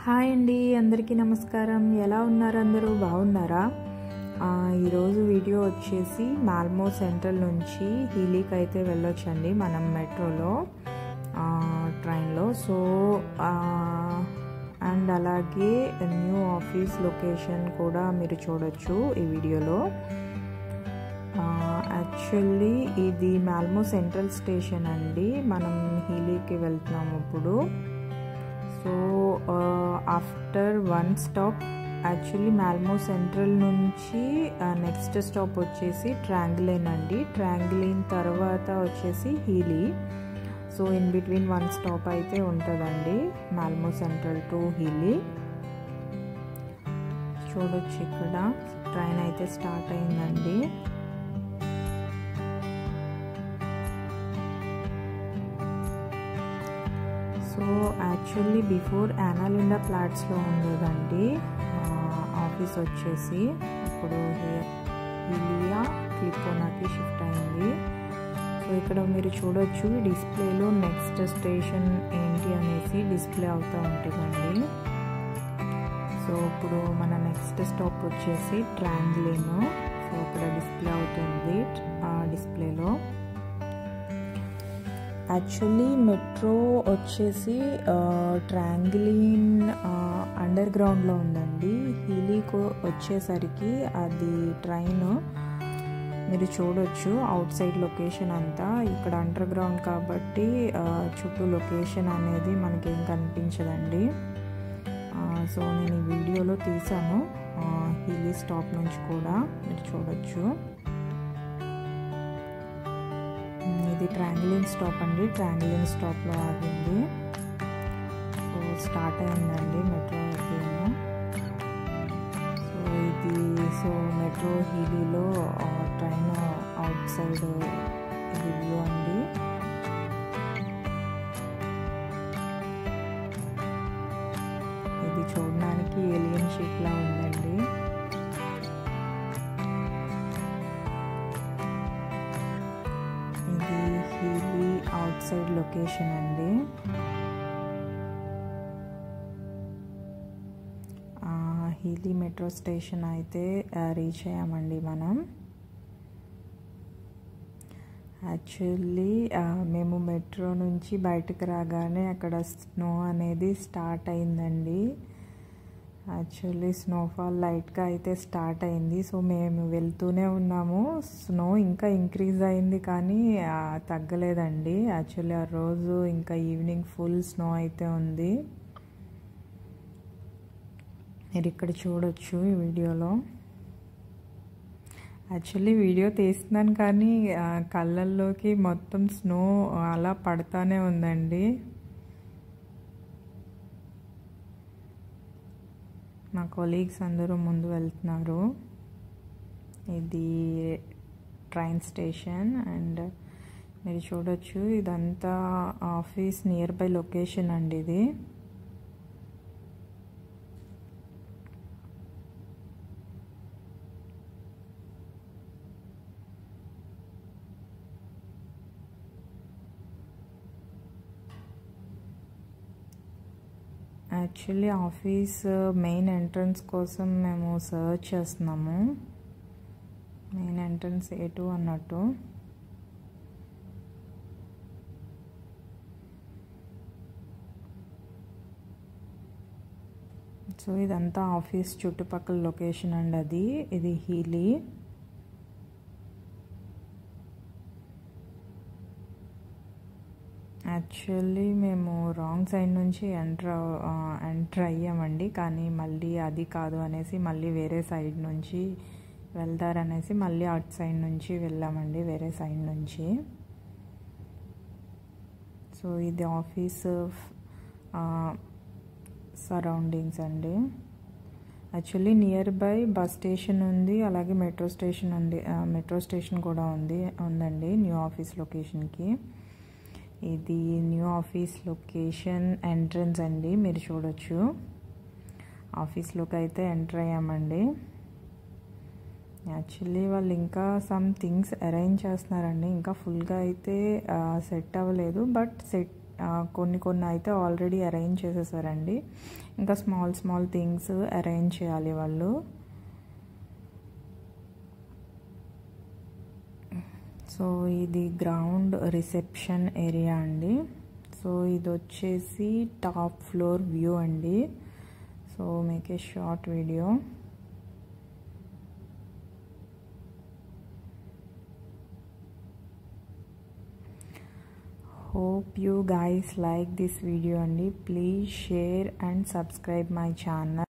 Hi అండి, అందరికీ నమస్కారం. ఎలా ఉన్నారు? అందరూ బాగున్నారా? ఈరోజు వీడియో వచ్చేసి మాల్మో సెంట్రల్ నుంచి హీలీకి అయితే వెళ్ళొచ్చండి మనం మెట్రోలో, ట్రైన్లో. సో అండ్ అలాగే న్యూ ఆఫీస్ లొకేషన్ కూడా మీరు చూడొచ్చు ఈ వీడియోలో. యాక్చువల్లీ ఇది మాల్మో సెంట్రల్ స్టేషన్ అండి. మనం హీలీకి వెళ్తున్నాము ఇప్పుడు. So after one stop, actually Malmo central నుంచి నెక్స్ట్ స్టాప్ వచ్చేసి ట్రాంగ్లిన్ అండి. ట్రాంగ్లిన్ తర్వాత వచ్చేసి Hyllie. So in between one stop అయితే ఉంటుందండి మాల్మో సెంట్రల్ టు హీలీ. చూడొచ్చు, ఇక్కడ ట్రైన్ అయితే స్టార్ట్ అయిందండి. సో యాక్చువల్లీ బిఫోర్ యానాలిండా ఫ్లాట్స్లో ఉండేదండి ఆఫీస్ వచ్చేసి. ఇప్పుడు హీలియా క్లిపోనాకి షిఫ్ట్ అయింది. సో ఇక్కడ మీరు చూడొచ్చు డిస్ప్లేలో నెక్స్ట్ స్టేషన్ ఏంటి అనేసి డిస్ప్లే అవుతూ ఉంటుందండి. సో ఇప్పుడు మన నెక్స్ట్ స్టాప్ వచ్చేసి ట్రాంగ్లిన్. సో ఇక్కడ డిస్ప్లే అవుతుంది డిస్ప్లేలో. యాక్చువల్లీ మెట్రో వచ్చేసి ట్రాంగ్లిన్ అండర్ గ్రౌండ్లో ఉందండి. హీలీకి వచ్చేసరికి అది ట్రైన్ మీరు చూడొచ్చు అవుట్ సైడ్ లొకేషన్ అంతా. ఇక్కడ అండర్ గ్రౌండ్ కాబట్టి చుట్టూ లొకేషన్ అనేది మనకేం కనిపించదండి. సో నేను ఈ వీడియోలో తీసాను హీలీ స్టాప్ నుంచి కూడా, మీరు చూడొచ్చు. ఇది ట్రాంగ్లిన్ స్టాప్ అండి. ట్రాంగ్లిన్ స్టాప్లో ఆగింది. సో స్టార్ట్ అయిందండి మెట్రో ట్రైన్. సో మెట్రో హీలీలో ట్రైన్ అవుట్ సైడ్ ఇది వ్యూ అండి. ఇది చూడడానికి ఏలియన్ షిప్లా ఉందండి. హీలీ అవుట్ సైడ్ లొకేషన్ అండి. హీలీ మెట్రో స్టేషన్ అయితే రీచ్ అయ్యామండి మనం. యాక్చువల్లీ మేము మెట్రో నుంచి బయటకు రాగానే అక్కడ స్నో అనేది స్టార్ట్ అయిందండి. యాక్చువల్లీ స్నోఫాల్ లైట్గా అయితే స్టార్ట్ అయింది. సో మేము వెళ్తూనే ఉన్నాము. స్నో ఇంకా ఇంక్రీజ్ అయింది కానీ తగ్గలేదండి. యాక్చువల్లీ ఆ రోజు ఇంకా ఈవినింగ్ ఫుల్ స్నో అయితే ఉంది. మీరు ఇక్కడ చూడొచ్చు ఈ వీడియోలో. యాక్చువల్లీ వీడియో తీస్తున్నాను కానీ కళ్ళల్లోకి మొత్తం స్నో అలా పడతానే ఉందండి. నా కొలీగ్స్ అందరూ ముందు వెళ్తున్నారు. ఇది ట్రైన్ స్టేషన్ అండ్ మీరు చూడొచ్చు ఇదంతా ఆఫీస్ నియర్ బై లొకేషన్ అండి ఇది. యాక్చువల్లీ ఆఫీస్ మెయిన్ ఎంట్రన్స్ కోసం మేము సర్చ్ చేస్తున్నాము. మెయిన్ ఎంట్రన్స్ A2 అన్నట్టు. సో ఇదంతా ఆఫీస్ చుట్టుపక్కల లొకేషన్ అండి అది. ఇది హీలీ. యాక్చువల్లీ మేము రాంగ్ సైడ్ నుంచి ఎంటర్ అయ్యామండి. కానీ మళ్ళీ అది కాదు అనేసి మళ్ళీ వేరే సైడ్ నుంచి వెళ్తారనేసి మళ్ళీ అటు సైడ్ నుంచి వెళ్ళామండి, వేరే సైడ్ నుంచి. సో ఇది ఆఫీస్ సరౌండింగ్స్ అండి. Actually near by bus station ఉంది, అలాగే మెట్రో స్టేషన్ ఉంది. మెట్రో స్టేషన్ కూడా ఉందండి న్యూ ఆఫీస్ లొకేషన్కి. ఇది న్యూ ఆఫీస్ లొకేషన్ ఎంట్రన్స్ అండి. మీరు చూడొచ్చు ఆఫీస్లోకి అయితే ఎంటర్ అయ్యామండి. యాక్చువల్లీ వాళ్ళు ఇంకా సమ్ థింగ్స్ అరేంజ్ చేస్తున్నారండి. ఇంకా ఫుల్గా అయితే సెట్ అవ్వలేదు, బట్ కొన్ని కొన్ని అయితే ఆల్రెడీ అరేంజ్ చేసేసారండి. ఇంకా స్మాల్ స్మాల్ థింగ్స్ అరేంజ్ చేయాలి వాళ్ళు. సో ఇది గ్రౌండ్ రిసెప్షన్ ఏరియా అండి. సో ఇది వచ్చేసి టాప్ ఫ్లోర్ వ్యూ అండి. So make a short video. Hope you guys like this video and please share and subscribe my channel.